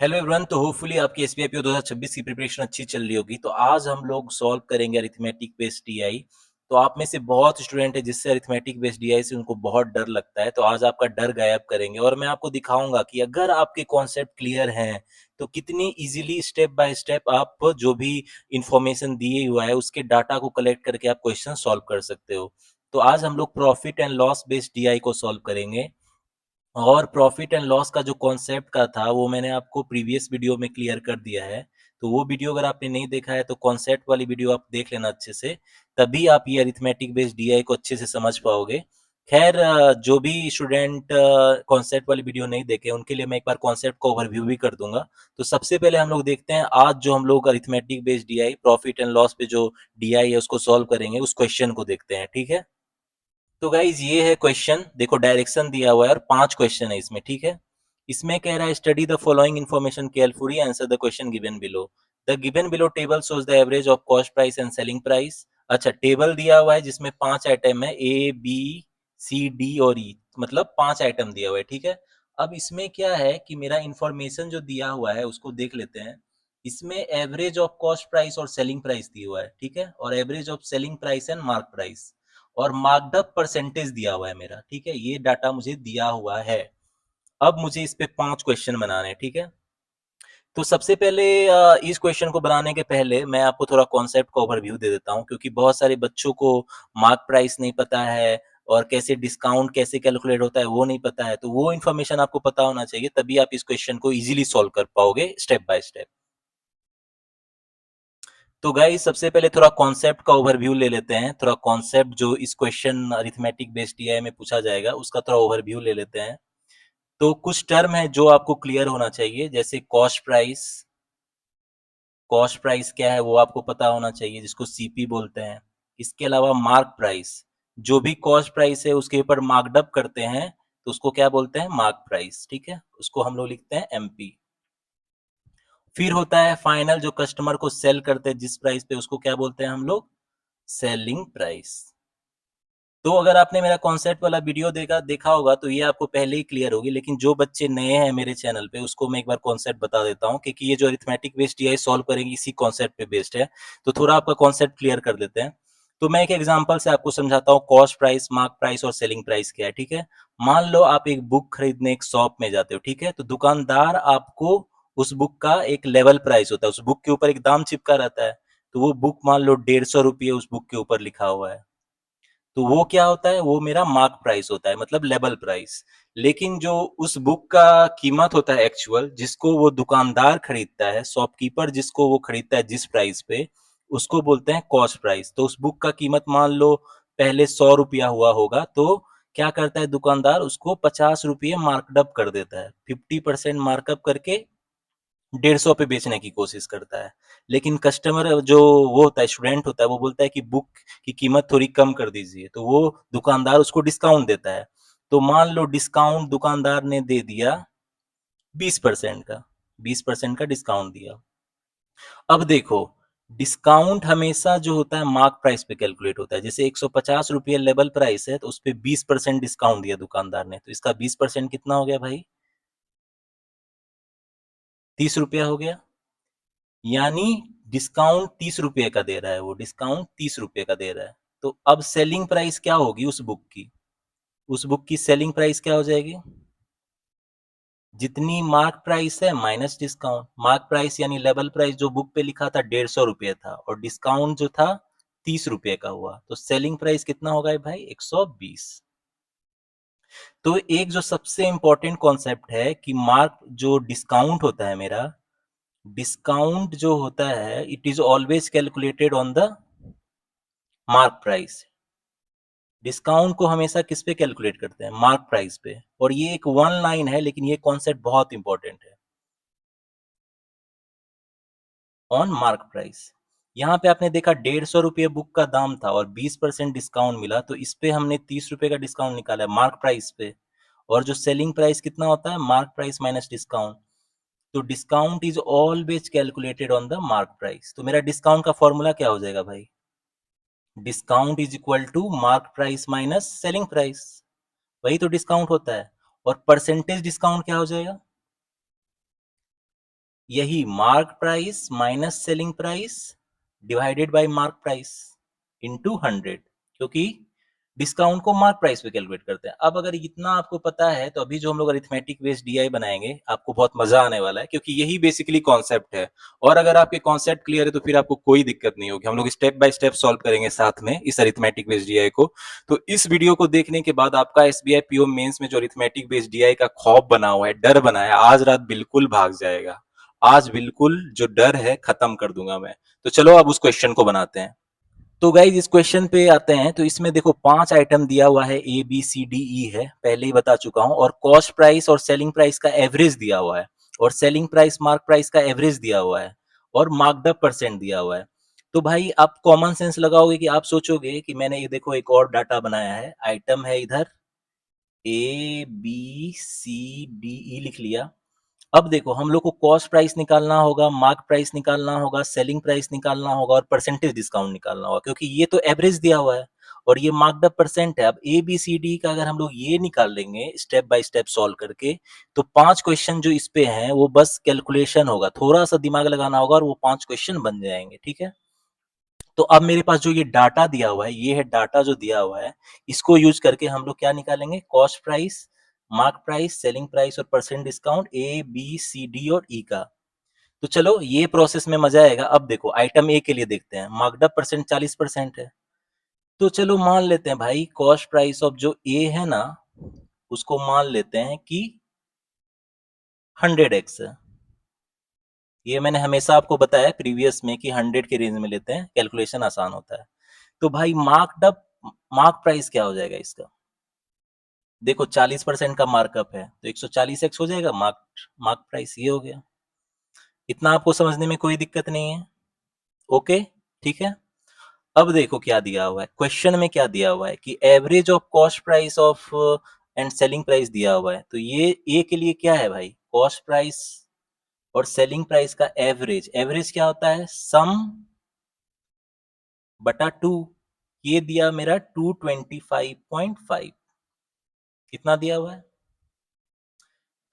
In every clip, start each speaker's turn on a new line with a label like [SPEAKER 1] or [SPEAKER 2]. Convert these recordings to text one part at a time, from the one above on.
[SPEAKER 1] Hello everyone. तो hopefully आपकी SBI 2026 की प्रिपरेशन अच्छी चल रही होगी। तो आज हम लोग सॉल्व करेंगे अरिथमेटिक बेस्ड डीआई। तो आप में से बहुत स्टूडेंट है जिससे अरिथमेटिक बेस्ड डीआई से उनको बहुत डर लगता है। तो आज आपका डर गायब करेंगे और मैं आपको दिखाऊंगा कि अगर आपके कॉन्सेप्ट क्लियर हैं तो कितनी इजीली स्टेप बाय स्टेप आप जो भी इंफॉर्मेशन दिए हुआ है उसके डाटा को कलेक्ट करके आप क्वेश्चन सॉल्व कर सकते हो। तो आज हम लोग profit and loss based DI को सॉल्व करेंगे। और प्रॉफिट एंड लॉस का जो कॉन्सेप्ट का था वो मैंने आपको प्रीवियस वीडियो में क्लियर कर दिया है। तो वो वीडियो अगर आपने नहीं देखा है तो कॉन्सेप्ट वाली वीडियो आप देख लेना अच्छे से, तभी आप ये अरिथमेटिक बेस्ड डीआई को अच्छे से समझ पाओगे। खैर, जो भी स्टूडेंट कॉन्सेप्ट वाली वीडियो नहीं देखे उनके लिए मैं एक बार कॉन्सेप्ट का ओवरव्यू भी कर दूंगा। तो सबसे पहले हम लोग देखते हैं आज जो हम लोग arithmetic based DI profit and loss पे जो डीआई है उसको सॉल्व करेंगे, उस क्वेश्चन को देखते हैं। ठीक है, तो गाइज ये है क्वेश्चन। देखो डायरेक्शन दिया हुआ है और 5 क्वेश्चन है इसमें। ठीक है, इसमें कह रहा है study the following information carefully, answer the question given below. The given below table shows the average of cost price and selling price. अच्छा, टेबल दिया हुआ है जिसमें 5 आइटम है, ए बी सी डी और ई, मतलब 5 आइटम दिया हुआ है। ठीक है, अब इसमें क्या है कि मेरा इंफॉर्मेशन जो दिया हुआ है उसको देख लेते हैं। इसमें एवरेज ऑफ कॉस्ट प्राइस और सेलिंग प्राइस दिया हुआ है। ठीक है, और average of selling price and mark price और मार्कअप परसेंटेज दिया हुआ है मेरा। ठीक है, ये डाटा मुझे दिया हुआ है। अब मुझे इस पे 5 क्वेश्चन बनाने हैं। ठीक है, तो सबसे पहले इस क्वेश्चन को बनाने के पहले मैं आपको थोड़ा कॉन्सेप्ट का ओवरव्यू दे देता हूँ, क्योंकि बहुत सारे बच्चों को मार्क प्राइस नहीं पता है और कैसे डिस्काउंट कैसे कैलकुलेट होता है वो नहीं पता है। तो वो इन्फॉर्मेशन आपको पता होना चाहिए, तभी आप इस क्वेश्चन को इजीली सॉल्व कर पाओगे स्टेप बाय स्टेप। तो गाइस सबसे पहले थोड़ा कॉन्सेप्ट का ओवरव्यू ले लेते हैं। थोड़ा कॉन्सेप्ट जो इस क्वेश्चन अरिथमेटिक बेस्ड टीआई में पूछा जाएगा उसका थोड़ा ओवरव्यू ले लेते हैं। तो कुछ टर्म है जो आपको क्लियर होना चाहिए, जैसे कॉस्ट प्राइस। कॉस्ट प्राइस क्या है वो आपको पता होना चाहिए, जिसको सीपी बोलते हैं। इसके अलावा मार्क प्राइस, जो भी कॉस्ट प्राइस है उसके ऊपर मार्कडअप करते हैं तो उसको क्या बोलते हैं, मार्क प्राइस। ठीक है, उसको हम लोग लिखते हैं एमपी। फिर होता है फाइनल, जो कस्टमर को सेल करते हैं जिस प्राइस पे उसको क्या बोलते हैं हम लोग, सेलिंग प्राइस। तो अगर आपने मेरा कॉन्सेप्ट वाला वीडियो देखा देखा होगा तो ये आपको पहले ही क्लियर होगी, लेकिन जो बच्चे नए हैं मेरे चैनल पे उसको मैं एक बार कॉन्सेप्ट बता देता हूँ, क्योंकि ये जो अरिथमेटिक बेस्ड टीआई सॉल्व करेंगे इसी कॉन्सेप्ट पे बेस्ड है। तो थोड़ा आपका कॉन्सेप्ट क्लियर कर देते हैं। तो मैं एक एग्जांपल से आपको समझाता हूँ कॉस्ट प्राइस, मार्क प्राइस और सेलिंग प्राइस क्या है। ठीक है, मान लो आप एक बुक खरीदने एक शॉप में जाते हो। ठीक है, तो दुकानदार आपको उस बुक का एक लेवल प्राइस होता है, उस बुक के ऊपर एक दाम चिपका रहता है। तो वो बुक मान लो 150 रुपये उस बुक के ऊपर लिखा हुआ है, तो वो क्या होता है, वो मेरा मार्क प्राइस होता है, मतलब लेवल प्राइस। लेकिन जो उस बुक का कीमत होता है एक्चुअल, जिसको वो दुकानदार खरीदता है, शॉपकीपर जिसको वो खरीदता है जिस प्राइस पे, उसको बोलते हैं कॉस्ट प्राइस। तो उस बुक का कीमत मान लो पहले 100 रुपया हुआ होगा, तो क्या करता है दुकानदार, उसको 50 रुपये मार्कअप कर देता है, 50% मार्कअप करके 150 पे बेचने की कोशिश करता है। लेकिन कस्टमर जो वो होता है, स्टूडेंट होता है, वो बोलता है कि बुक की कीमत थोड़ी कम कर दीजिए, तो वो दुकानदार उसको डिस्काउंट देता है। तो मान लो डिस्काउंट दुकानदार ने दे दिया 20% का, 20% का डिस्काउंट दिया। अब देखो, डिस्काउंट हमेशा जो होता है मार्क प्राइस पे कैलकुलेट होता है। जैसे 150 रुपये लेवल प्राइस है तो उस पर 20% डिस्काउंट दिया दुकानदार ने, तो इसका 20% कितना हो गया भाई, 30 रुपया हो गया। यानी डिस्काउंट 30 रुपये का दे रहा है, वो डिस्काउंट 30 रुपये का दे रहा है। तो अब सेलिंग प्राइस क्या होगी उस बुक की, उस बुक की सेलिंग प्राइस क्या हो जाएगी, जितनी मार्क प्राइस है माइनस डिस्काउंट। मार्क प्राइस यानी लेवल प्राइस जो बुक पे लिखा था 150 रुपये था, और डिस्काउंट जो था 30 रुपये का हुआ, तो सेलिंग प्राइस कितना होगा भाई, 120। तो एक जो सबसे इंपॉर्टेंट कॉन्सेप्ट है कि मार्क जो डिस्काउंट होता है मेरा, डिस्काउंट जो होता है it is always calculated on the mark price. Discount को हमेशा किस पे कैलकुलेट करते हैं, मार्क प्राइस पे। और ये एक वन लाइन है लेकिन ये कॉन्सेप्ट बहुत इंपॉर्टेंट है, ऑन मार्क प्राइस। यहाँ पे आपने देखा 150 रुपये बुक का दाम था और 20% डिस्काउंट मिला, तो इस पे हमने 30 रुपये का डिस्काउंट निकाला है मार्क प्राइस पे। और जो सेलिंग प्राइस कितना होता है, मार्क प्राइस माइनस डिस्काउंट। तो discount is always calculated on the mark price. तो मेरा डिस्काउंट का फॉर्मूला क्या हो जाएगा भाई, discount is equal to mark price minus selling price, वही तो डिस्काउंट होता है। और परसेंटेज डिस्काउंट क्या हो जाएगा, यही mark price minus selling price divided by mark price into 100, क्योंकि डिस्काउंट को मार्क प्राइस पे कैलकुलेट करते हैं। अब अगर इतना आपको पता है तो अभी जो हम लोग अरिथमेटिक बेस्ड डीआई बनाएंगे आपको बहुत मजा आने वाला है, क्योंकि यही बेसिकली कॉन्सेप्ट है। और अगर आपके कॉन्सेप्ट क्लियर है तो फिर आपको कोई दिक्कत नहीं होगी। हम लोग स्टेप बाय स्टेप सॉल्व करेंगे साथ में इस अरिथमेटिक बेस्ड डीआई को। तो इस वीडियो को देखने के बाद आपका एसबीआई पीओ मेंस में जो अरिथमेटिक बेस्ड डीआई का खौफ बना हुआ है, डर बना है, आज रात बिल्कुल भाग जाएगा। आज बिल्कुल जो डर है खत्म कर दूंगा मैं। तो चलो अब उस क्वेश्चन को बनाते हैं। तो गाइज इस क्वेश्चन पे आते हैं। तो इसमें देखो 5 आइटम दिया हुआ है, ए बी सी डी ई है, पहले ही बता चुका हूं। और कॉस्ट प्राइस और सेलिंग प्राइस का एवरेज दिया हुआ है, और सेलिंग प्राइस मार्क प्राइस का एवरेज दिया हुआ है, और मार्कड परसेंट दिया हुआ है। तो भाई आप कॉमन सेंस लगाओगे कि आप सोचोगे कि मैंने ये देखो एक और डाटा बनाया है, आइटम है इधर ए बी सी डी ई लिख लिया। अब देखो हम लोग को कॉस्ट प्राइस निकालना होगा, मार्क प्राइस निकालना होगा, सेलिंग प्राइस निकालना होगा, और परसेंटेज डिस्काउंट निकालना होगा, क्योंकि ये तो एवरेज दिया हुआ है और ये मार्क्ड अप परसेंट है। अब ए बी सी डी का अगर हम लोग ये निकाल लेंगे स्टेप बाय स्टेप सॉल्व करके, तो 5 क्वेश्चन जो इस पे हैं वो बस कैलकुलेशन होगा, थोड़ा सा दिमाग लगाना होगा और वो 5 क्वेश्चन बन जाएंगे। ठीक है, तो अब मेरे पास जो ये डाटा दिया हुआ है, ये है डाटा जो दिया हुआ है, इसको यूज करके हम लोग क्या निकालेंगे, cost price, mark price, selling price और percent discount A B C D और ई का। तो चलो ये प्रोसेस में मजा आएगा। अब देखो आइटम ए के लिए देखते हैं, मार्कड अप परसेंट 40% है। तो चलो मान लेते हैं भाई कॉस्ट प्राइस ऑफ जो ए है ना, उसको मान लेते हैं कि 100x है। ये मैंने हमेशा आपको बताया प्रीवियस में कि 100 के रेंज में लेते हैं, कैलकुलेशन आसान होता है। तो भाई मार्कड अप, मार्क प्राइस क्या हो जाएगा इसका, देखो 40% का मार्कअप है तो 140x हो जाएगा मार्क, मार्क प्राइस ये हो गया। इतना आपको समझने में कोई दिक्कत नहीं है? ओके, ठीक है। अब देखो क्या दिया हुआ है क्वेश्चन में, क्या दिया हुआ है कि average of cost price of and selling price दिया हुआ है। तो ये ए के लिए क्या है भाई, कॉस्ट प्राइस और सेलिंग प्राइस का एवरेज। एवरेज क्या होता है, सम बटा 2। ये दिया मेरा 225.5, कितना दिया हुआ है।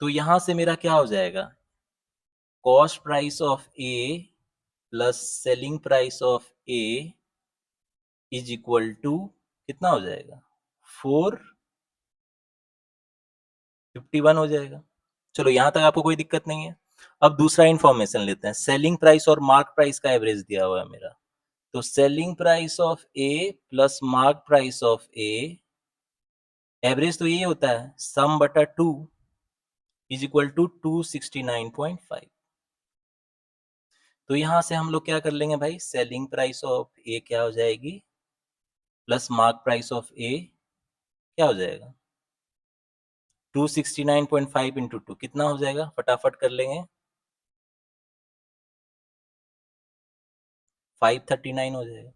[SPEAKER 1] तो यहां से मेरा क्या हो जाएगा, cost price of A plus selling price of A is equal to कितना हो जाएगा, 451 हो जाएगा। चलो यहां तक आपको कोई दिक्कत नहीं है। अब दूसरा इंफॉर्मेशन लेते हैं, सेलिंग प्राइस और मार्क प्राइस का एवरेज दिया हुआ है मेरा। तो selling price of A plus mark price of A, average तो ये होता है सम बटा 2 इज इक्वल टू 269.5। तो यहां से हम लोग क्या कर लेंगे भाई, सेलिंग प्राइस ऑफ ए क्या हो जाएगी प्लस मार्क प्राइस ऑफ ए क्या हो जाएगा, 269.5 इंटू 2 कितना हो जाएगा, फटाफट कर लेंगे, 539 हो जाएगा।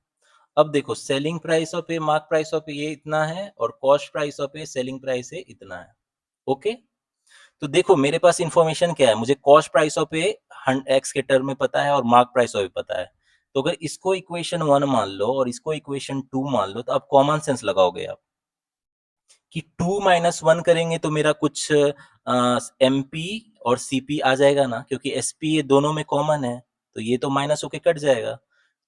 [SPEAKER 1] अब देखो selling price of A mark price of A ये इतना है, और cost price of A selling price A इतना है। ओके, तो देखो मेरे पास इंफॉर्मेशन क्या है, मुझे cost price of A x के टर्म में पता है और मार्क प्राइस ऑफ ए पता है। तो अगर इसको इक्वेशन 1 मान लो और इसको इक्वेशन 2 मान लो, तो आप कॉमन सेंस लगाओगे आप कि 2 माइनस 1 करेंगे तो मेरा कुछ एमपी और सीपी आ जाएगा ना, क्योंकि एसपी ये दोनों में कॉमन है, तो ये तो माइनस होके कट जाएगा।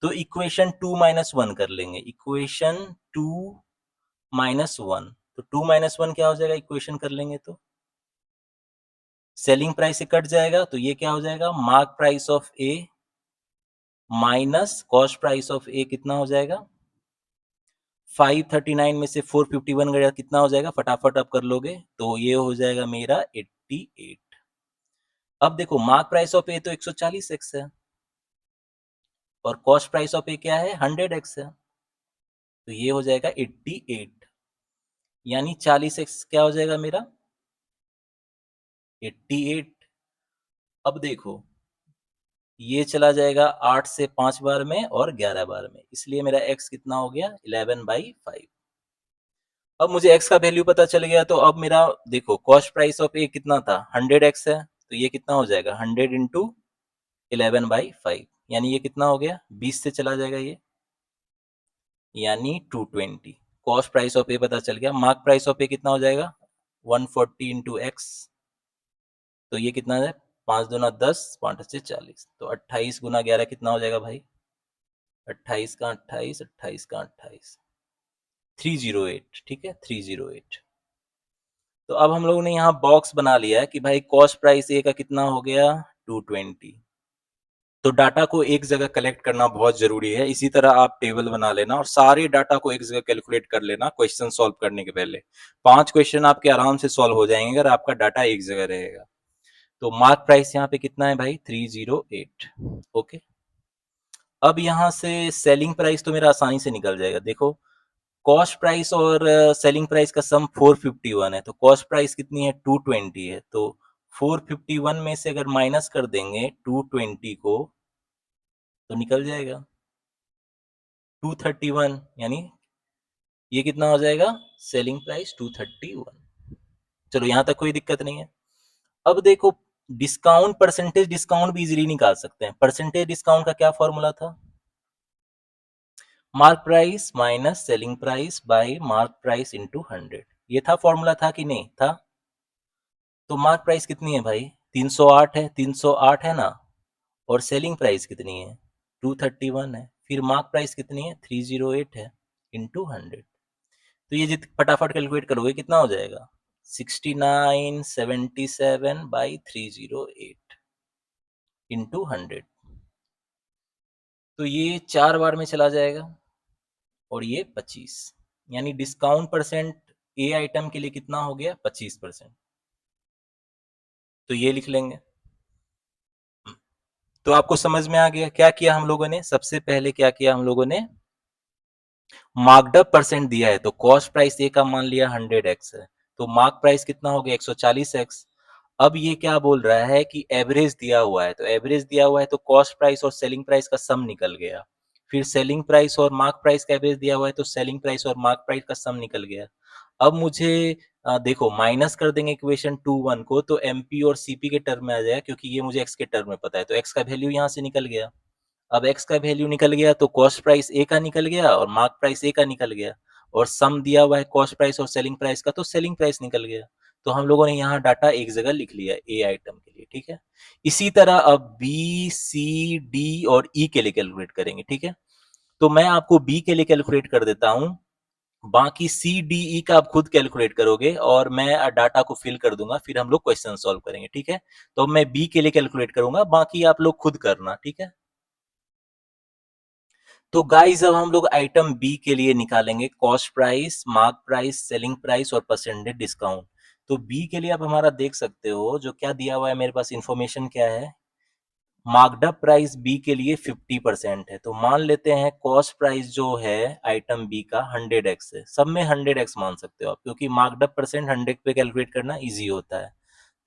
[SPEAKER 1] तो इक्वेशन 2 माइनस 1 कर लेंगे, इक्वेशन 2 माइनस 1। तो 2 माइनस 1 क्या हो जाएगा, इक्वेशन कर लेंगे तो सेलिंग प्राइस से कट जाएगा, तो ये क्या हो जाएगा, mark price of A minus cost price of A कितना हो जाएगा, 539 में से 451 गया कितना हो जाएगा, फटाफट आप कर लोगे तो ये हो जाएगा मेरा 88। अब देखो मार्क प्राइस ऑफ ए तो 140x है और कॉस्ट प्राइस ऑफ ए क्या है, 100x है, तो ये हो जाएगा 88, यानी 40x क्या हो जाएगा मेरा, 88। अब देखो ये चला जाएगा 8 से 5 बार में और 11 बार में, इसलिए मेरा x कितना हो गया, 11/5। अब मुझे x का वैल्यू पता चल गया, तो अब मेरा देखो कॉस्ट प्राइस ऑफ ए कितना था, 100x है, तो ये कितना हो जाएगा 100 इंटू 11/5, यानी ये कितना हो गया, 20 से चला जाएगा ये, यानी 220। कॉस्ट प्राइस ऑफ ए पता चल गया। मार्क प्राइस ऑफ ए कितना हो जाएगा, 140 इंटू एक्स, तो ये कितना है 5 दूना 10, 5 अच्छे 40, तो 28 गुना 11 कितना हो जाएगा भाई? 28 का 28, 28 का 28, 308, ठीक है, 308। तो अब हम लोगों ने यहाँ बॉक्स बना लिया है कि भाई कॉस्ट प्राइस ए का कितना हो गया, 220। तो डाटा को एक जगह कलेक्ट करना बहुत जरूरी है। इसी तरह आप टेबल बना लेना और सारे डाटा को एक जगह कैलकुलेट कर लेना क्वेश्चन सॉल्व करने के पहले। 5 क्वेश्चन आपके आराम से सॉल्व हो जाएंगे अगर आपका डाटा एक जगह रहेगा। तो मार्क प्राइस यहाँ पे कितना है भाई, 308। ओके, अब यहाँ से सेलिंग प्राइस तो मेरा आसानी से निकल जाएगा। देखो, कॉस्ट प्राइस और सेलिंग प्राइस का सम 451 है, तो कॉस्ट प्राइस कितनी है, 220 है। तो 451 में से अगर माइनस कर देंगे 220 को तो निकल जाएगा 231, यानी ये कितना हो जाएगा, सेलिंग प्राइस 231। चलो यहाँ तक कोई दिक्कत नहीं है। अब देखो, डिस्काउंट, परसेंटेज डिस्काउंट भी इजीली निकाल सकते हैं। परसेंटेज डिस्काउंट का क्या फॉर्मूला था, mark price minus selling price by mark price into 100। ये था फॉर्मूला, था कि नहीं था? तो मार्क प्राइस कितनी है भाई, 308 है, 308 है ना, और सेलिंग प्राइस कितनी है, 231 है। फिर मार्क प्राइस कितनी है, 308 है, इनटू 100। तो ये जित फटाफट कैलकुलेट करोगे कितना हो जाएगा, 6977 बाई 308 इंटू 100। तो ये 4 बार में चला जाएगा और ये 25, यानी डिस्काउंट परसेंट ए आइटम के लिए कितना हो गया, 25%। तो ये लिख लेंगे। तो आपको समझ में आ गया क्या किया हम लोगों ने? सबसे पहले क्या किया हम लोगों ने, मार्कडअप परसेंट दिया है तो कॉस्ट प्राइस ए का मान लिया 100x है, तो मार्क प्राइस कितना हो गया, 140x। अब ये क्या बोल रहा है कि एवरेज दिया हुआ है, तो एवरेज दिया हुआ है तो कॉस्ट प्राइस और सेलिंग प्राइस का सम निकल गया। फिर सेलिंग प्राइस और मार्क प्राइस का एवरेज दिया हुआ है तो सेलिंग प्राइस और मार्क प्राइस का सम निकल गया। अब मुझे देखो, माइनस कर देंगे इक्वेशन 2 1 को तो एमपी और सीपी के टर्म में आ जाएगा, क्योंकि ये मुझे एक्स के टर्म में पता है, तो एक्स का वैल्यू यहाँ से निकल गया। अब x का वैल्यू निकल गया तो कॉस्ट प्राइस ए का निकल गया और मार्क प्राइस ए का निकल गया, और सम दिया हुआ है कॉस्ट प्राइस और सेलिंग प्राइस का, तो सेलिंग प्राइस निकल गया। तो हम लोगों ने यहाँ डाटा एक जगह लिख लिया ए आइटम के लिए, ठीक है। इसी तरह अब बी, सी, डी और ई के लिए कैलकुलेट करेंगे, ठीक है। तो मैं आपको बी के लिए कैलकुलेट कर देता हूँ, बाकी सी, डी, ई का आप खुद कैलकुलेट करोगे और मैं डाटा को फिल कर दूंगा, फिर हम लोग क्वेश्चन सॉल्व करेंगे, ठीक है। तो मैं बी के लिए कैलकुलेट करूंगा, बाकी आप लोग खुद करना, ठीक है। तो गाइस अब हम लोग आइटम बी के लिए निकालेंगे cost price, mark price, selling price और परसेंटेज डिस्काउंट। तो बी के लिए आप हमारा देख सकते हो, जो क्या दिया हुआ है मेरे पास इंफॉर्मेशन क्या है, मार्कडअप प्राइस बी के लिए 50% है, तो मान लेते हैं कॉस्ट प्राइस जो है आइटम बी का 100x है। सब में 100x मान सकते हो आप, क्योंकि मार्कडअप परसेंट 100 पे कैलकुलेट करना इजी होता है।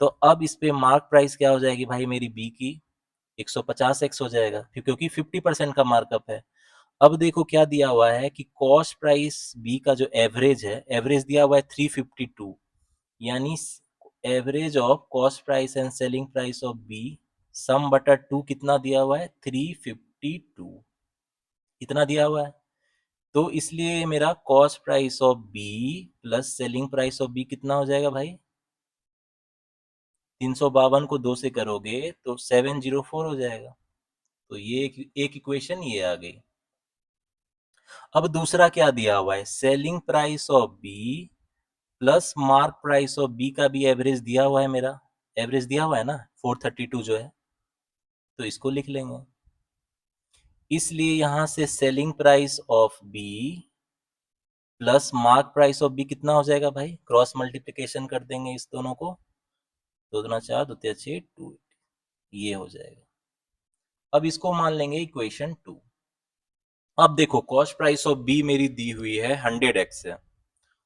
[SPEAKER 1] तो अब इस पे मार्क प्राइस क्या हो जाएगी भाई मेरी बी की, 150x हो जाएगा, क्योंकि 50% का मार्कअप है। अब देखो क्या दिया हुआ है कि कॉस्ट प्राइस बी का जो एवरेज है, एवरेज दिया हुआ है 352, यानी average of cost price and selling price of B sum बटा 2 कितना दिया हुआ है, 352 इतना दिया हुआ है। तो इसलिए मेरा cost price of B plus selling price of B कितना हो जाएगा भाई, 352 को 2 से करोगे तो 704 हो जाएगा। तो ये एक इक्वेशन ये आ गई। अब दूसरा क्या दिया हुआ है, selling price of B plus mark price of B का भी एवरेज दिया हुआ है, मेरा एवरेज दिया हुआ है ना 432 जो है, तो इसको लिख लेंगे। इसलिए यहां से selling price of B plus mark price of B कितना हो जाएगा भाई, क्रॉस मल्टीप्लीकेशन कर देंगे इस दोनों को, 2 दूना 4, 2 तिया 6, 2, ये हो जाएगा। अब इसको मान लेंगे इक्वेशन 2। अब देखो, कॉस्ट प्राइस ऑफ बी मेरी दी हुई है 100x है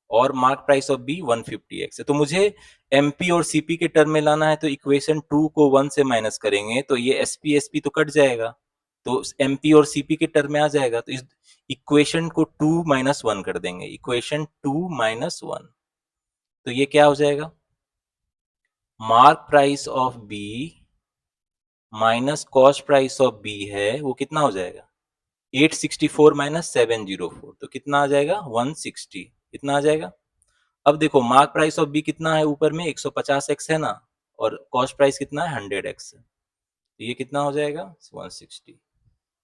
[SPEAKER 1] और mark price of B 150x है, तो मुझे एमपी और सीपी के टर्म में लाना है, तो इक्वेशन 2 को 1 से माइनस करेंगे तो ये एसपी एसपी तो कट जाएगा, तो एमपी और सीपी के टर्म में आ जाएगा। तो इस इक्वेशन को 2 माइनस 1 कर देंगे, इक्वेशन 2 माइनस 1, तो ये क्या हो जाएगा, mark price of B minus cost price of B है वो कितना हो जाएगा, 864 माइनस 704, तो कितना आ जाएगा, 160, इतना आ जाएगा। अब देखो, मार्क प्राइस ऑफ बी कितना है ऊपर में, 150x है ना, और कॉस्ट प्राइस कितना है 100x, तो ये कितना हो जाएगा 160,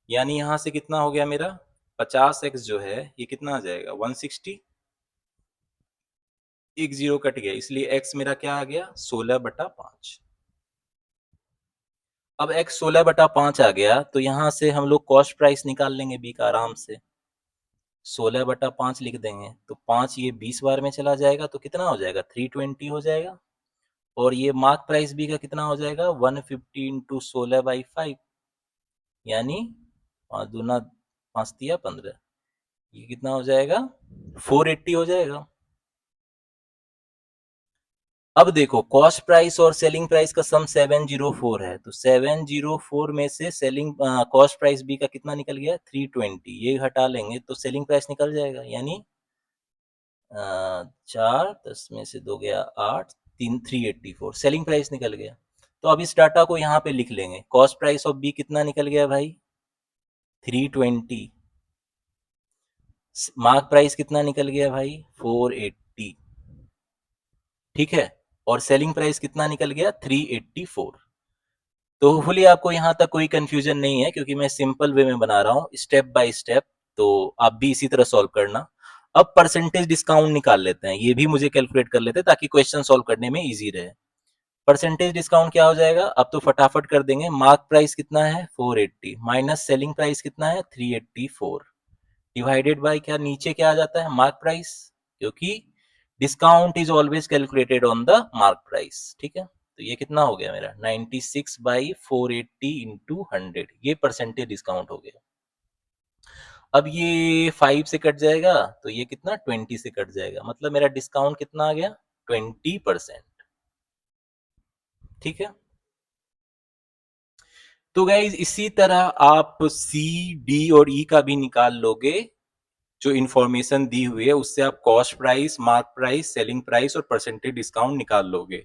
[SPEAKER 1] यानी यहाँ से कितना हो गया मेरा 50x जो है ये कितना आ जाएगा 160, एक जीरो कट गया, इसलिए x मेरा क्या आ गया 16/5। अब x 16/5 आ गया, तो यहाँ से हम लोग कॉस्ट प्राइस निकाल लेंगे b का आराम से, 16/5 लिख देंगे, तो 5 ये 20 बार में चला जाएगा, तो कितना हो जाएगा 320 हो जाएगा। और ये मार्क प्राइस बी का कितना हो जाएगा 150 इंटू 16/5, यानी 5 दूना 5 तिया 15, ये कितना हो जाएगा 480 हो जाएगा। अब देखो कॉस्ट प्राइस और सेलिंग प्राइस का सम 704 है, तो 704 में से सेलिंग कॉस्ट प्राइस बी का कितना निकल गया 320, ये हटा लेंगे तो सेलिंग प्राइस निकल जाएगा, यानी 4 10 में से 2 गया 8 3 384 सेलिंग प्राइस निकल गया। तो अब इस डाटा को यहाँ पे लिख लेंगे, कॉस्ट प्राइस ऑफ बी कितना निकल गया भाई 320, मार्क प्राइस कितना निकल गया भाई 480, ठीक है, और सेलिंग प्राइस कितना निकल गया 384। तो होपफुली आपको यहाँ तक कोई कंफ्यूजन नहीं है, क्योंकि मैं सिंपल वे में बना रहा हूँ स्टेप बाय स्टेप, तो आप भी इसी तरह सॉल्व करना। अब परसेंटेज डिस्काउंट निकाल लेते हैं, ये भी मुझे कैलकुलेट कर लेते हैं ताकि क्वेश्चन सॉल्व करने में इजी रहे। परसेंटेज डिस्काउंट क्या हो जाएगा, अब तो फटाफट कर देंगे, मार्क प्राइस कितना है 480 माइनस सेलिंग प्राइस कितना है 384 डिवाइडेड बाय क्या, नीचे क्या आ जाता है मार्क प्राइस, क्योंकि discount is always calculated on the mark price, ठीक है। तो ये कितना हो गया मेरा 96/480 इंटू 100, ये परसेंटेज डिस्काउंट हो गया। अब ये 5 से कट जाएगा, तो ये कितना 20 से कट जाएगा, मतलब मेरा डिस्काउंट कितना आ गया 20%, ठीक है। तो गाइज इसी तरह आप सी डी और ई का भी निकाल लोगे, जो इन्फॉर्मेशन दी हुई है उससे आप cost price, mark price, selling price और परसेंटेज डिस्काउंट निकाल लोगे,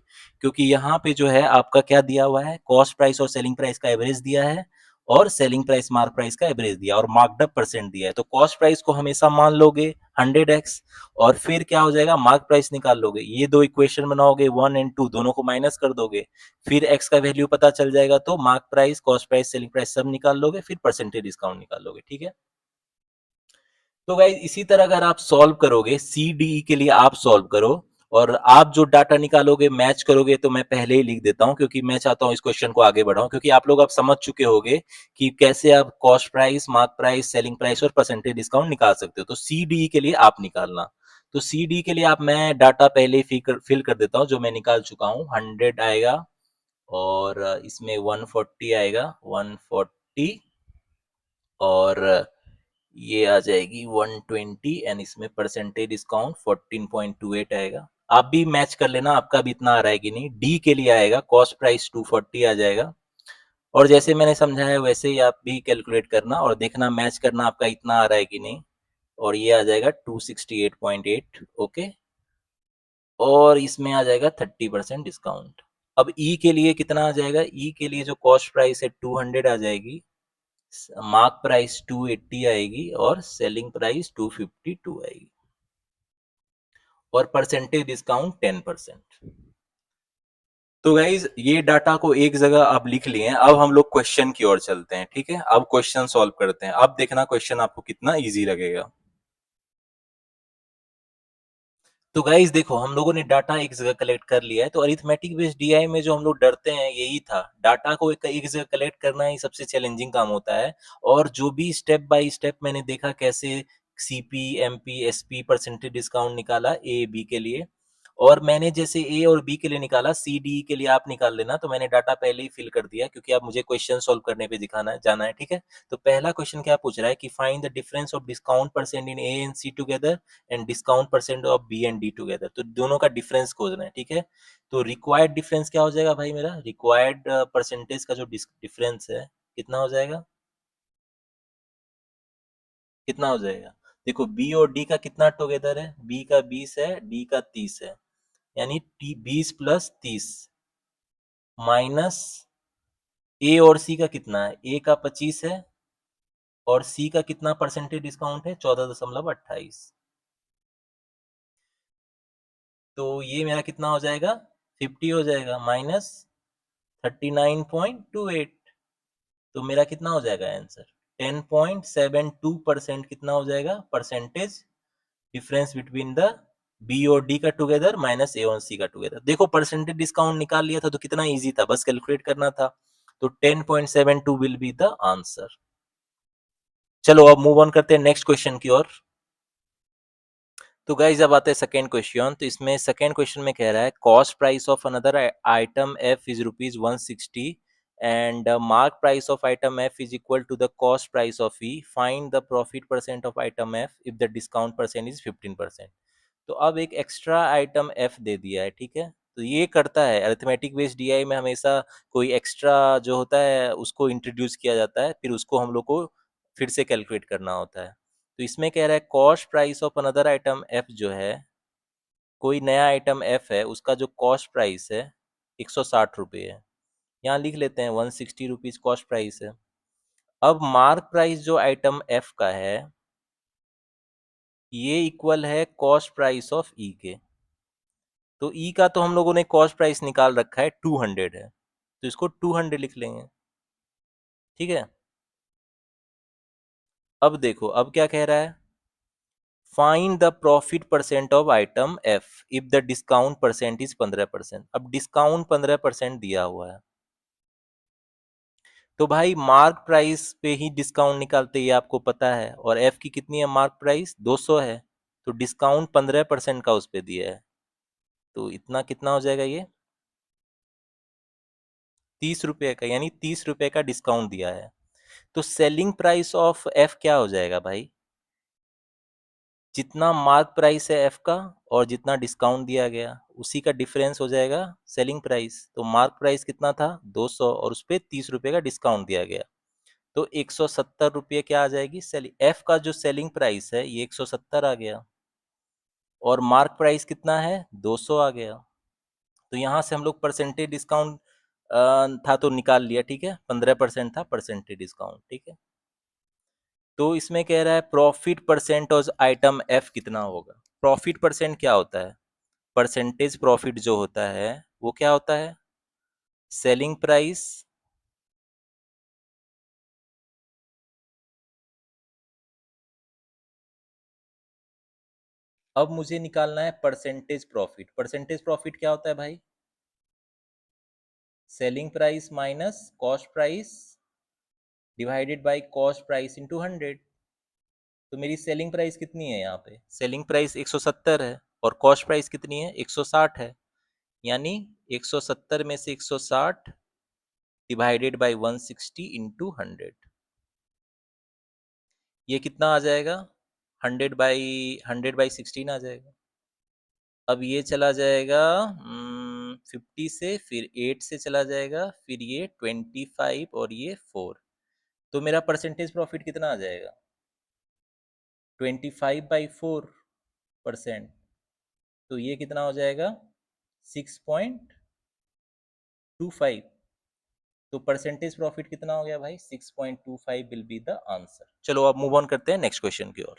[SPEAKER 1] क्योंकि यहाँ पे जो है आपका क्या दिया हुआ है, कॉस्ट प्राइस और सेलिंग प्राइस का एवरेज दिया है, और सेलिंग प्राइस मार्क प्राइस का एवरेज दिया, और मार्कडअप परसेंट दिया है। तो कॉस्ट प्राइस को हमेशा मान लोगे 100x, और फिर क्या हो जाएगा मार्क प्राइस निकाल लोगे, ये दो इक्वेशन बनाओगे 1 और 2 दोनों को माइनस कर दोगे, फिर x का वैल्यू पता चल जाएगा, तो mark price, cost price, selling price सब निकाल लोगे, फिर परसेंटेज डिस्काउंट निकाल लोगे, ठीक है। तो गाइज इसी तरह अगर आप सॉल्व करोगे, सी डी ई के लिए आप सॉल्व करो, और आप जो डाटा निकालोगे मैच करोगे, तो मैं पहले ही लिख देता हूं, क्योंकि मैं चाहता हूं इस क्वेश्चन को आगे बढ़ाऊं, क्योंकि आप लोग अब समझ चुके होंगे कि कैसे आप cost price, mark price, selling price और परसेंटेज डिस्काउंट निकाल सकते हो। तो सी डी ई के लिए आप निकालना, तो सी डी के लिए आप, मैं डाटा पहले ही फिल कर देता हूं जो मैं निकाल चुका हूं। 100 आएगा, और इसमें 140 आएगा 140, और ये आ जाएगी 120, एंड इसमें परसेंटेज डिस्काउंट 14.28 आएगा। आप भी मैच कर लेना, आपका भी इतना आ रहा है कि नहीं। डी के लिए आएगा कॉस्ट प्राइस 240 आ जाएगा, और जैसे मैंने समझाया वैसे ही आप भी कैलकुलेट करना और देखना मैच करना आपका इतना आ रहा है कि नहीं, और ये आ जाएगा 268.8, ओके, और इसमें आ जाएगा 30% डिस्काउंट। अब ई के लिए कितना आ जाएगा, ई के लिए जो कॉस्ट प्राइस है 200 आ जाएगी, मार्क प्राइस 280 आएगी, और सेलिंग प्राइस 252 आएगी, और परसेंटेज डिस्काउंट 10%। तो गाइज ये डाटा को एक जगह आप लिख लिए हैं, अब हम लोग क्वेश्चन की ओर चलते हैं, ठीक है। अब क्वेश्चन सॉल्व करते हैं, अब देखना क्वेश्चन आपको कितना इजी लगेगा। तो गाइज देखो हम लोगों ने डाटा एक जगह कलेक्ट कर लिया है, तो अरिथमेटिक बेस्ड डीआई में जो हम लोग डरते हैं यही था, डाटा को एक जगह कलेक्ट करना ही सबसे चैलेंजिंग काम होता है। और जो भी स्टेप बाय स्टेप मैंने देखा कैसे CP, MP, SP percentage discount निकाला ए बी के लिए, और मैंने जैसे ए और बी के लिए निकाला, सी डी के लिए आप निकाल लेना। तो मैंने डाटा पहले ही फिल कर दिया, क्योंकि अब मुझे क्वेश्चन सॉल्व करने पे दिखाना है, जाना है, ठीक है। तो पहला क्वेश्चन क्या पूछ रहा है कि find the difference of discount percent in A and C together and discount percent of B and D together. तो दोनों का डिफरेंस खोजना है, ठीक है। तो रिक्वायर्ड डिफरेंस क्या हो जाएगा भाई, मेरा रिक्वायर्ड परसेंटेज का जो डिफरेंस है कितना हो जाएगा, कितना हो जाएगा। देखो बी और डी का कितना टुगेदर है, बी का 20 है, डी का 30 है, यानी 20 प्लस 30 माइनस ए और सी का कितना है, ए का 25 है, और सी का कितना परसेंटेज डिस्काउंट है 14.28। तो ये मेरा कितना हो जाएगा 50 हो जाएगा माइनस 39.28, तो मेरा कितना हो जाएगा आंसर? 10.72% कितना हो जाएगा percentage difference between the B और डी का टुगेदर माइनस ए और सी का टुगेदर। देखो परसेंटेज डिस्काउंट निकाल लिया था तो कितना इजी था, बस कैलकुलेट करना था। तो 10.72 विल बी द आंसर। चलो अब मूव ऑन करते हैं नेक्स्ट क्वेश्चन की ओर। तो गाइस अब आते हैं सेकेंड क्वेश्चन। तो इसमें सेकेंड क्वेश्चन में कह रहा है cost price of another item F is rupees 160 and mark price of item F is equal to the cost price of E, find the profit percent of item F if the discount percent is 15%। तो अब एक extra item F दे दिया है, ठीक है। तो ये करता है अरिथमेटिक बेस्ड डीआई में हमेशा कोई एक्स्ट्रा जो होता है उसको इंट्रोड्यूस किया जाता है, फिर उसको हम लोग को फिर से कैलकुलेट करना होता है। तो इसमें कह रहा है cost price of another item F जो है, कोई नया आइटम एफ है उसका जो कॉस्ट प्राइस है 160 रुपये है। यहाँ लिख लेते हैं 160 रुपीज कॉस्ट प्राइस है। अब मार्क प्राइस जो आइटम एफ का है ये इक्वल है कॉस्ट प्राइस ऑफ ई के। तो ई का तो हम लोगों ने कॉस्ट प्राइस निकाल रखा है 200 है, तो इसको 200 लिख लेंगे, ठीक है। अब देखो अब क्या कह रहा है, find the profit percent of item F if the discount percent is 15%। अब डिस्काउंट 15% दिया हुआ है, तो भाई मार्क प्राइस पे ही डिस्काउंट निकालते ही आपको पता है, और एफ की कितनी है मार्क प्राइस 200 है, तो डिस्काउंट 15% का उस पे दिया है, तो इतना कितना हो जाएगा ये 30 रुपये का, यानी 30 रुपये का डिस्काउंट दिया है। तो सेलिंग प्राइस ऑफ एफ क्या हो जाएगा भाई, जितना मार्क प्राइस है एफ का और जितना डिस्काउंट दिया गया उसी का डिफरेंस हो जाएगा सेलिंग प्राइस। तो मार्क प्राइस कितना था 200 और उस पर 30 रुपये का डिस्काउंट दिया गया, तो 170 रुपये क्या आ जाएगी सेलिंग, एफ का जो सेलिंग प्राइस है ये 170 आ गया और मार्क प्राइस कितना है 200 आ गया। तो यहाँ से हम लोग परसेंटेज डिस्काउंट था तो निकाल लिया, ठीक है, 15% था परसेंटेज डिस्काउंट, ठीक है। तो इसमें कह रहा है profit percent of item F कितना होगा। प्रॉफिट परसेंट क्या होता है, परसेंटेज प्रॉफिट जो होता है वो क्या होता है सेलिंग प्राइस अब मुझे निकालना है परसेंटेज प्रॉफिट। परसेंटेज प्रॉफिट क्या होता है भाई, selling price minus cost price divided by cost price into 100। तो मेरी सेलिंग प्राइस कितनी है, यहाँ पे सेलिंग प्राइस 170 है और कॉस्ट प्राइस कितनी है 160 है, यानी 170 में से 160 डिवाइडेड बाय 160 इंटू 100, ये कितना आ जाएगा 100/16 आ जाएगा। अब ये चला जाएगा 50 से, फिर 8 से चला जाएगा, फिर ये 25 और ये 4, तो मेरा परसेंटेज प्रॉफिट कितना आ जाएगा 25/4%। तो ये कितना हो जाएगा 6.25। तो परसेंटेज प्रॉफिट कितना हो गया भाई 6.25 विल बी द आंसर। चलो अब मूव ऑन करते हैं नेक्स्ट क्वेश्चन की ओर।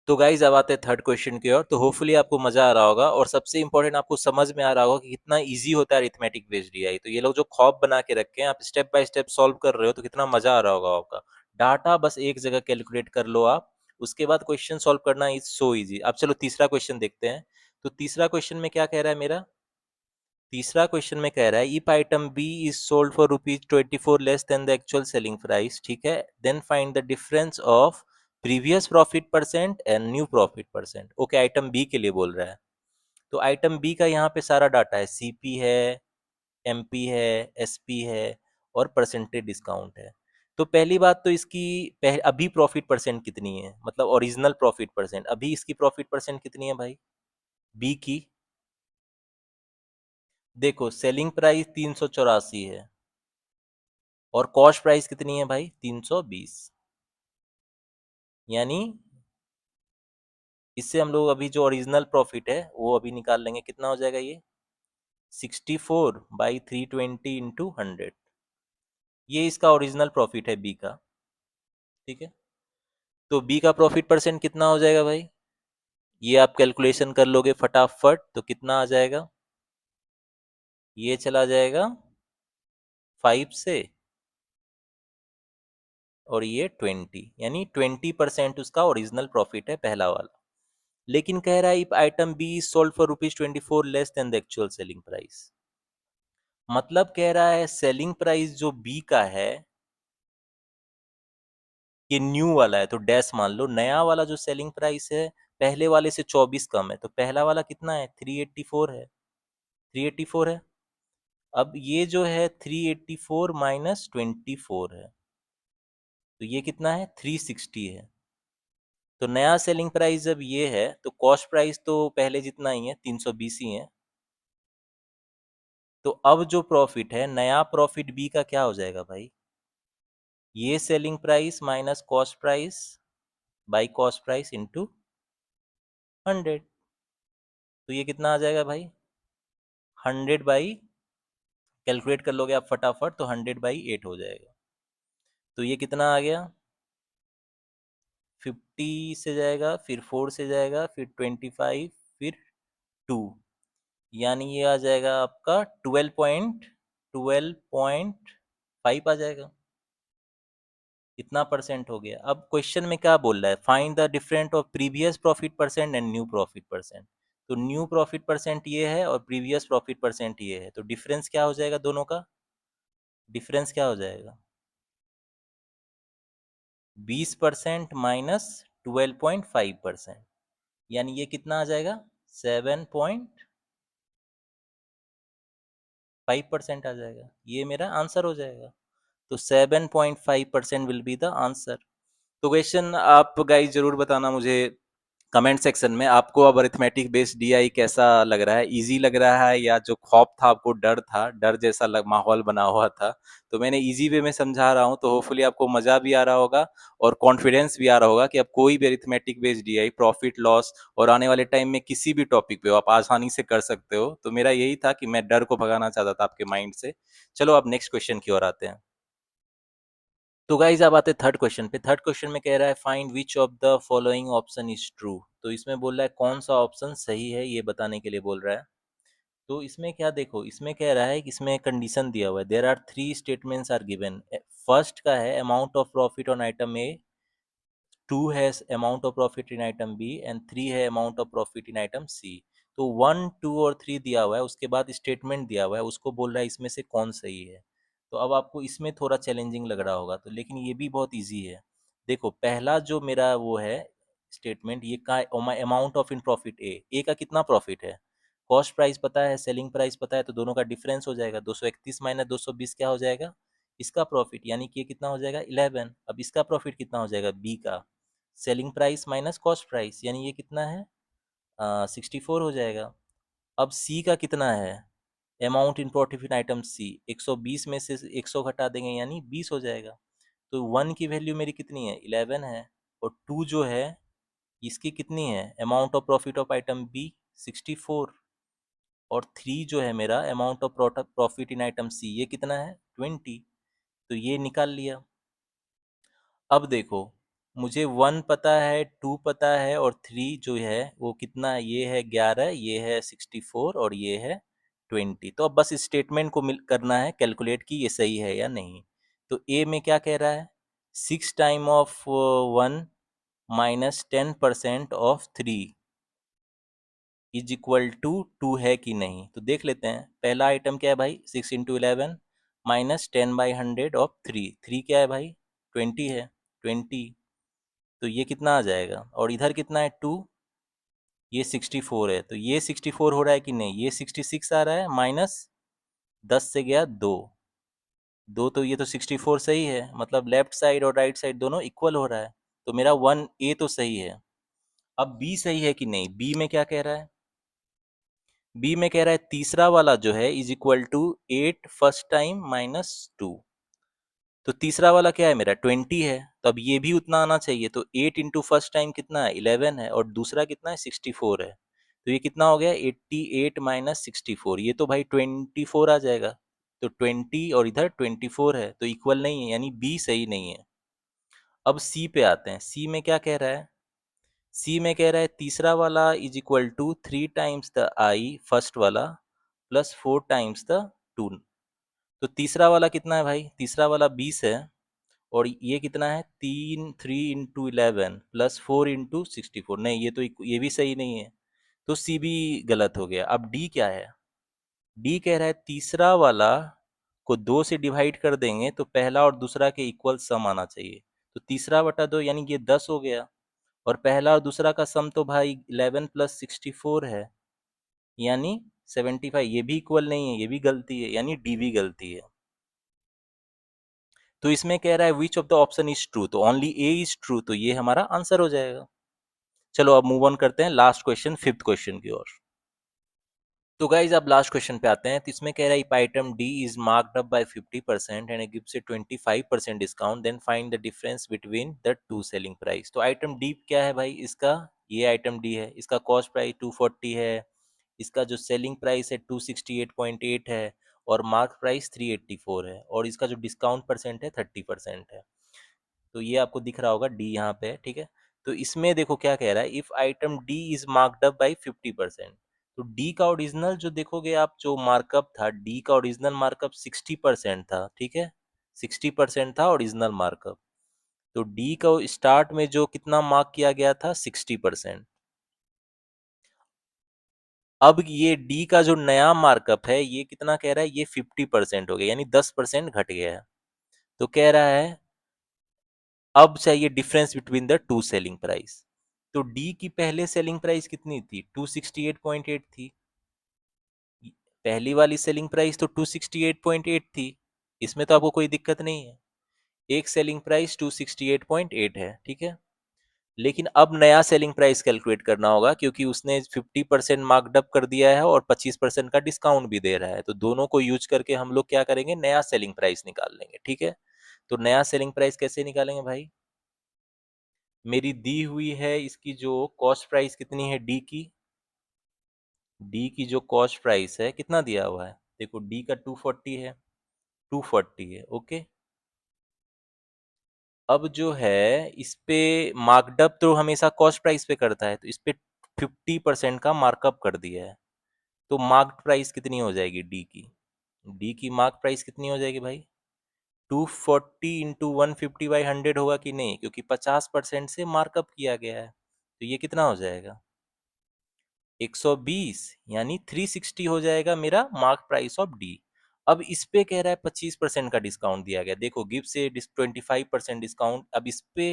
[SPEAKER 1] तो गाइज अब आते हैं थर्ड क्वेश्चन की ओर। तो होपफुली आपको मजा आ रहा होगा और सबसे इंपॉर्टेंट आपको समझ में आ रहा होगा कि कितना इजी होता है अरिथमेटिक बेस्ड डीआई। तो ये लोग जो खौफ बना के रखे हैं, आप स्टेप बाय स्टेप सॉल्व कर रहे हो तो कितना मजा आ रहा होगा आपका। डाटा बस एक जगह कैलकुलेट कर लो आप, उसके बाद क्वेश्चन सॉल्व करना इज सो इजी। अब चलो तीसरा क्वेश्चन देखते हैं। तो तीसरा क्वेश्चन में क्या कह रहा है मेरा, तीसरा क्वेश्चन में कह रहा है if item B is sold for ₹24 less than the actual selling price, ठीक है, then find the difference of previous profit percent and new profit percent. Okay, item B के लिए बोल रहा है। तो आइटम बी का यहाँ पे सारा डाटा है, सीपी है, एमपी है, एसपी है और परसेंटेज डिस्काउंट है। तो पहली बात तो इसकी अभी प्रॉफिट परसेंट कितनी है, मतलब ओरिजिनल प्रॉफिट परसेंट, अभी इसकी प्रॉफिट परसेंट कितनी है भाई बी की। देखो सेलिंग प्राइस 384 है और कॉस्ट प्राइस कितनी है भाई 320, यानी इससे हम लोग अभी जो ओरिजिनल प्रॉफिट है वो अभी निकाल लेंगे, कितना हो जाएगा ये 64/320 इंटू 100, ये इसका ओरिजिनल प्रॉफिट है बी का, ठीक है। तो बी का प्रॉफिट परसेंट कितना हो जाएगा भाई, ये आप कैलकुलेशन कर लोगे फटाफट तो कितना आ जाएगा ये चला जाएगा 5 से, और ये 20, यानी 20% उसका ओरिजिनल प्रॉफिट है पहला वाला। लेकिन कह रहा है if item B is sold for ₹24 less than the actual selling price. मतलब कह रहा है सेलिंग प्राइस जो बी का है, ये न्यू वाला है तो डैश मान लो, नया वाला जो सेलिंग प्राइस है पहले वाले से 24 कम है, तो पहला वाला कितना है? 384 है, 384 है। अब ये जो है 384 माइनस 24 है, तो ये कितना है? 360 है। तो नया सेलिंग प्राइस जब ये है तो कॉस्ट प्राइस तो पहले जितना ही है, 320 ही है। तो अब जो प्रॉफिट है, नया प्रॉफिट बी का क्या हो जाएगा भाई? ये selling price minus cost price by cost price into 100। तो ये कितना आ जाएगा भाई? 100 बाई, कैलकुलेट कर लोगे आप फटाफट, तो 100/8 हो जाएगा। तो ये कितना आ गया? 50 से जाएगा, फिर 4 से जाएगा, फिर 25, फिर 2, यानी ये आ जाएगा आपका 12.5 आ जाएगा। इतना परसेंट हो गया। अब क्वेश्चन में क्या बोल रहा है? Find the different of previous profit percent and new profit percent. तो न्यू प्रॉफिट परसेंट ये है और प्रीवियस प्रॉफिट परसेंट ये है, तो डिफरेंस क्या हो जाएगा दोनों का? डिफरेंस क्या हो जाएगा? 20% माइनस 12.5%, यानी ये कितना आ जाएगा? 7.5% आ जाएगा। ये मेरा आंसर हो जाएगा। तो 7.5% विल बी द आंसर। तो क्वेश्चन आप गाइस जरूर बताना मुझे कमेंट सेक्शन में, आपको अब अरिथमेटिक बेस्ड डीआई कैसा लग रहा है? इजी लग रहा है या जो खौफ था आपको, डर था, डर जैसा माहौल बना हुआ था? तो मैंने इजी वे में समझा रहा हूँ, तो होपफुली आपको मजा भी आ रहा होगा और कॉन्फिडेंस भी आ रहा होगा कि अब कोई भी arithmetic based DI, profit loss और आने वाले टाइम में किसी भी टॉपिक पे हो आप आसानी से कर सकते हो। तो मेरा यही था कि मैं डर को भगाना चाहता था आपके माइंड से। चलो अब नेक्स्ट क्वेश्चन की ओर आते हैं। तो गाइज अब आते थर्ड क्वेश्चन पे। थर्ड क्वेश्चन में कह रहा है find which of the following option is true. तो इसमें बोल रहा है कौन सा ऑप्शन सही है, ये बताने के लिए बोल रहा है। तो इसमें क्या देखो, इसमें कह रहा है कि इसमें कंडीशन दिया हुआ है, there are 3 statements are given. First का है amount of profit on item A, 2 है amount of profit in item B and 3 है amount of profit in item C. तो 1, 2 और 3 दिया हुआ है, उसके बाद स्टेटमेंट दिया हुआ है, उसको बोल रहा है इसमें से कौन सही है। तो अब आपको इसमें थोड़ा चैलेंजिंग लग रहा होगा, तो लेकिन ये भी बहुत इजी है। देखो पहला जो मेरा वो है स्टेटमेंट, ये का अमाउंट ऑफ इन प्रॉफिट ए का कितना प्रॉफिट है? कॉस्ट प्राइस पता है, सेलिंग प्राइस पता है, तो दोनों का डिफरेंस हो जाएगा 231 माइनस 220 क्या हो जाएगा? इसका प्रॉफिट, यानी कि ये कितना हो जाएगा? 11। अब इसका प्रॉफिट कितना हो जाएगा? बी का selling price minus cost price, यानी ये कितना है? 64 हो जाएगा। अब सी का कितना है? अमाउंट इन प्रॉफिट आइटम सी, 120 में से 100 घटा देंगे यानी 20 हो जाएगा। तो 1 की वैल्यू मेरी कितनी है? 11 है। और 2 जो है इसकी कितनी है? Amount of profit of item B 64। और 3 जो है मेरा amount of profit in item C, ये कितना है? 20। तो ये निकाल लिया। अब देखो मुझे 1 पता है, 2 पता है और 3 जो है वो कितना है? ये है 11, ये है 64 और ये है 20। तो अब बस स्टेटमेंट को मिल करना है कैलकुलेट कि ये सही है या नहीं। तो ए में क्या कह रहा है? 6 time of 1 minus 10% of 3 is equal to 2 है कि नहीं? तो देख लेते हैं। पहला आइटम क्या है भाई? 6 इंटू 11 माइनस 10/100 ऑफ 3, 3 क्या है भाई? 20 है, 20। तो ये कितना आ जाएगा? और इधर कितना है? 2, ये 64 है, तो ये 64 हो रहा है कि नहीं? ये 66 आ रहा है, माइनस 10 से गया 2, 2 तो ये तो 64 सही है, मतलब लेफ्ट साइड और राइट साइड दोनों इक्वल हो रहा है। तो मेरा 1 ए तो सही है। अब बी सही है कि नहीं? बी में क्या कह रहा है? बी में कह रहा है तीसरा वाला जो है is equal to 8 first time minus 2। तो तीसरा वाला क्या है मेरा? 20 है, तो अब ये भी उतना आना चाहिए। तो 8 इंटू फर्स्ट टाइम कितना है? 11 है, और दूसरा कितना है? 64 है। तो ये कितना हो गया? 88 माइनस 64, ये तो भाई 24 आ जाएगा। तो 20 और इधर 24 है, तो इक्वल नहीं है, यानी बी सही नहीं है। अब सी पे आते हैं। सी में क्या कह रहा है? सी में कह रहा है तीसरा वाला is equal to 3 times the I first वाला प्लस 4 टाइम्स द 2। तो तीसरा वाला कितना है भाई? तीसरा वाला 20 है, और ये कितना है? 3 इंटू 11 प्लस 4 इंटू 64। नहीं, ये तो ये भी सही नहीं है, तो सी भी गलत हो गया। अब डी क्या है? डी कह रहा है तीसरा वाला को 2 से डिवाइड कर देंगे तो पहला और दूसरा के इक्वल सम आना चाहिए। तो तीसरा बटा 2 यानी कि ये 10 हो गया, और पहला और दूसरा का सम तो भाई 11 प्लस 64 है, यानी 75। ये भी इक्वल नहीं है, ये भी गलती है, यानी डी भी गलती है। तो इसमें कह रहा है which of the option is true, तो ओनली ए इज ट्रू, तो ये हमारा आंसर हो जाएगा। चलो अब मूव ऑन करते हैं लास्ट क्वेश्चन, फिफ्थ क्वेश्चन की ओर। तो गाइज अब लास्ट क्वेश्चन पे आते हैं। तो इसमें कह रहा है if item D is marked up by 50% and gives a 25% discount, then find the difference between the two selling price. तो आइटम डी क्या है भाई? इसका ये आइटम डी है, इसका कॉस्ट प्राइस 240 है, इसका जो सेलिंग प्राइस है 268.8 है, और मार्क प्राइस 384 है, और इसका जो डिस्काउंट परसेंट है 30% है। तो ये आपको दिख रहा होगा डी यहाँ पे है, ठीक है। तो इसमें देखो क्या कह रहा है, if item D is marked up by 50%। तो डी का ओरिजिनल जो देखोगे आप, जो मार्कअप था, डी का ओरिजिनल मार्कअप 60% था, ठीक है। 60% था ओरिजिनल मार्कअप। तो डी का स्टार्ट में जो कितना मार्क किया गया था, 60%। अब ये डी का जो नया मार्कअप है, ये कितना कह रहा है? ये 50% हो गया, यानी 10% घट गया है। तो कह रहा है अब चाहिए difference between the two selling price. तो डी की पहले सेलिंग प्राइस कितनी थी? 268.8 थी। पहली वाली सेलिंग प्राइस तो 268.8 थी, इसमें तो आपको कोई दिक्कत नहीं है। एक सेलिंग प्राइस 268.8 है, ठीक है। लेकिन अब नया सेलिंग प्राइस कैलकुलेट करना होगा, क्योंकि उसने 50% मार्कडअप कर दिया है और 25% का डिस्काउंट भी दे रहा है। तो दोनों को यूज करके हम लोग क्या करेंगे? नया सेलिंग प्राइस निकाल लेंगे, ठीक है। तो नया सेलिंग प्राइस कैसे निकालेंगे भाई? मेरी दी हुई है इसकी जो कॉस्ट प्राइस कितनी है डी की? डी की जो कॉस्ट प्राइस है कितना दिया हुआ है? देखो डी का 240 है, 240 है, ओके। अब जो है इस पे मार्कडअप तो हमेशा कॉस्ट प्राइस पे करता है, तो इस पे 50% का मार्कअप कर दिया है। तो मार्क प्राइस कितनी हो जाएगी डी की? डी की मार्क प्राइस कितनी हो जाएगी भाई? 240 इंटू 150/100 होगा कि नहीं? क्योंकि 50% से मार्कअप किया गया है, तो ये कितना हो जाएगा? 120, यानी 360 हो जाएगा मेरा मार्क प्राइस ऑफ डी। अब इस पे कह रहा है 25% का डिस्काउंट दिया गया। देखो गिव से 25% डिस्काउंट। अब इस पे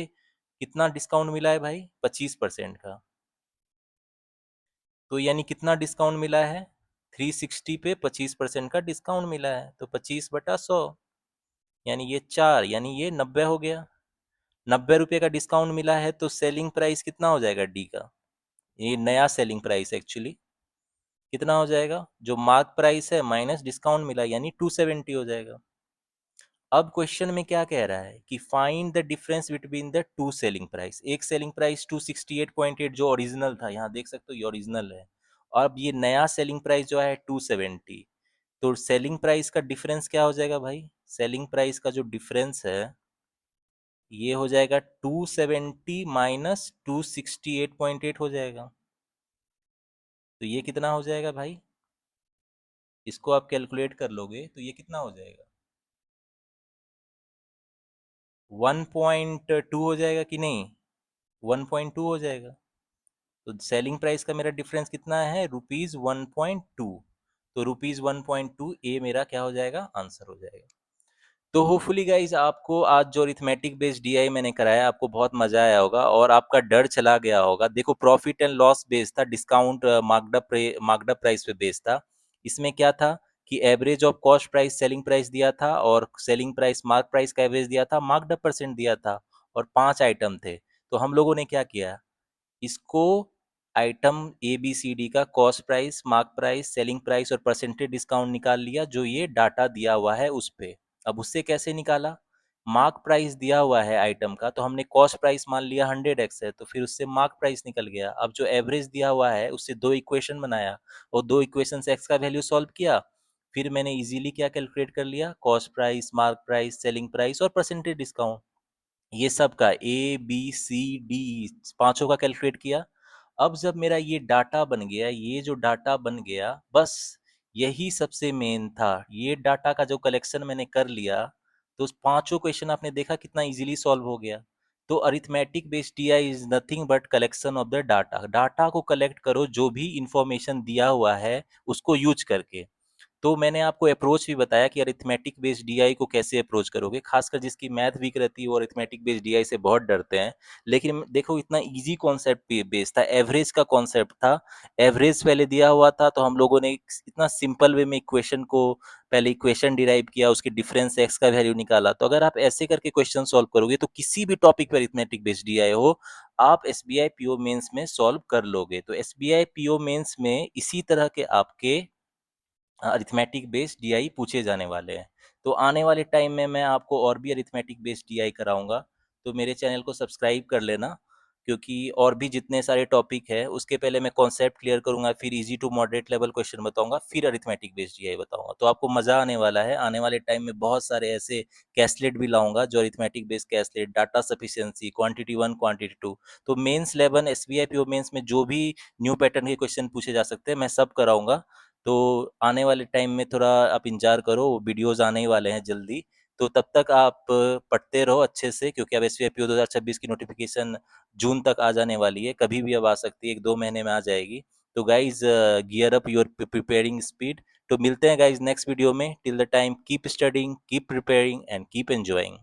[SPEAKER 1] कितना डिस्काउंट मिला है भाई? 25% का। तो यानी कितना डिस्काउंट मिला है? 360 पे 25% का डिस्काउंट मिला है, तो 25/100, यानी ये 4, यानी ये 90 हो गया। 90 रुपये का डिस्काउंट मिला है, तो सेलिंग प्राइस कितना हो जाएगा डी का? ये नया सेलिंग प्राइस एक्चुअली कितना हो जाएगा? जो मार्क प्राइस है माइनस डिस्काउंट मिला, यानी 270 हो जाएगा। अब क्वेश्चन में क्या कह रहा है कि find the difference between the two selling price. एक सेलिंग प्राइस 268.8 जो ओरिजिनल था, यहाँ देख सकते हो ये ओरिजिनल है, और अब ये नया सेलिंग प्राइस जो है 270। तो सेलिंग प्राइस का डिफरेंस क्या हो जाएगा भाई? सेलिंग प्राइस का जो डिफरेंस है ये हो जाएगा 270 माइनस 268.8 हो जाएगा। तो ये कितना हो जाएगा भाई? इसको आप कैलकुलेट कर लोगे तो ये कितना हो जाएगा? 1.2 हो जाएगा कि नहीं? 1.2 हो जाएगा। तो सेलिंग प्राइस का मेरा डिफरेंस कितना है? ₹1.2। तो ₹1.2 ए मेरा क्या हो जाएगा? आंसर हो जाएगा। तो होपफुली गाइज आपको आज जो अरिथमेटिक बेस्ड डीआई मैंने कराया, आपको बहुत मजा आया होगा और आपका डर चला गया होगा। देखो प्रॉफिट एंड लॉस बेस्ड था, डिस्काउंट मार्कडअप प्राइस पे बेस्ड था। इसमें क्या था कि average of cost price selling price दिया था, और सेलिंग प्राइस मार्क प्राइस का एवरेज दिया था, मार्कडअप परसेंट दिया था, और 5 आइटम थे। तो हम लोगों ने क्या किया, इसको item A B C D का cost price, mark price, selling price और परसेंटेज डिस्काउंट निकाल लिया, जो ये डाटा दिया हुआ है उस पे। अब उससे कैसे निकाला? मार्क प्राइस दिया हुआ है आइटम का, तो हमने कॉस्ट प्राइस मान लिया 100x है, तो फिर उससे मार्क प्राइस निकल गया। अब जो एवरेज दिया हुआ है उससे दो इक्वेशन बनाया, और दो इक्वेशन से एक्स का वैल्यू सॉल्व किया। फिर मैंने इजीली क्या कैलकुलेट कर लिया? Cost price, mark price, selling price और परसेंटेज डिस्काउंट, ये सब का ए बी सी डी पांचों का कैलकुलेट किया। अब जब मेरा ये डाटा बन गया, ये जो डाटा बन गया, बस यही सबसे मेन था। ये डाटा का जो कलेक्शन मैंने कर लिया, तो उस पाँचों क्वेश्चन आपने देखा कितना ईज़िली सॉल्व हो गया। तो arithmetic based TI is nothing but collection of the data. Data को कलेक्ट करो, जो भी इन्फॉर्मेशन दिया हुआ है, उसको यूज़ करके। तो मैंने आपको अप्रोच भी बताया कि अरिथमेटिक बेस्ड डीआई को कैसे अप्रोच करोगे। खासकर जिसकी मैथ वीक रहती है वो अरिथमेटिक बेस्ड डीआई से बहुत डरते हैं। लेकिन देखो इतना इजी कॉन्सेप्ट बेस था, एवरेज का कॉन्सेप्ट था। एवरेज पहले दिया हुआ था, तो हम लोगों ने इतना सिंपल वे में इक्वेशन को, पहले इक्वेशन डिराइव किया, उसके डिफरेंस एक्स का वैल्यू निकाला। तो अगर आप ऐसे करके क्वेश्चन सॉल्व करोगे तो किसी भी टॉपिक पर अरिथमेटिक बेस्ड डीआई हो, आप एसबीआई पीओ मेंस में सॉल्व कर लोगे। तो एसबीआई पीओ मेंस में इसी तरह के आपके अरिथमेटिक बेस्ड डीआई पूछे जाने वाले हैं। तो आने वाले टाइम में मैं आपको और भी अरिथमेटिक बेस्ड डीआई कराऊंगा। तो मेरे चैनल को सब्सक्राइब कर लेना, क्योंकि और भी जितने सारे टॉपिक है उसके पहले मैं कॉन्सेप्ट क्लियर करूंगा, फिर easy to moderate level question बताऊंगा, फिर अरिथमेटिक बेस्ड डीआई बताऊंगा। तो आपको मजा आने वाला है। आने वाले टाइम में बहुत सारे ऐसे कैसलेट भी लाऊंगा, जो arithmetic based caselet, data sufficiency, quantity 1, quantity 2। तो मेंस 11 एसबीआई पीओ मेंस में जो भी न्यू पैटर्न के क्वेश्चन पूछे जा सकते हैं, मैं सब कराऊंगा। तो आने वाले टाइम में थोड़ा आप इंतजार करो, वीडियोस आने ही वाले हैं जल्दी। तो तब तक आप पढ़ते रहो अच्छे से, क्योंकि अब एसवीआईपीओ 2026 की नोटिफिकेशन जून तक आ जाने वाली है, कभी भी अब आ सकती है, 1-2 महीने में आ जाएगी। तो guys, gear up your preparing speed. तो मिलते हैं गाइज नेक्स्ट वीडियो में। Till the time keep studying, keep preparing and keep enjoying.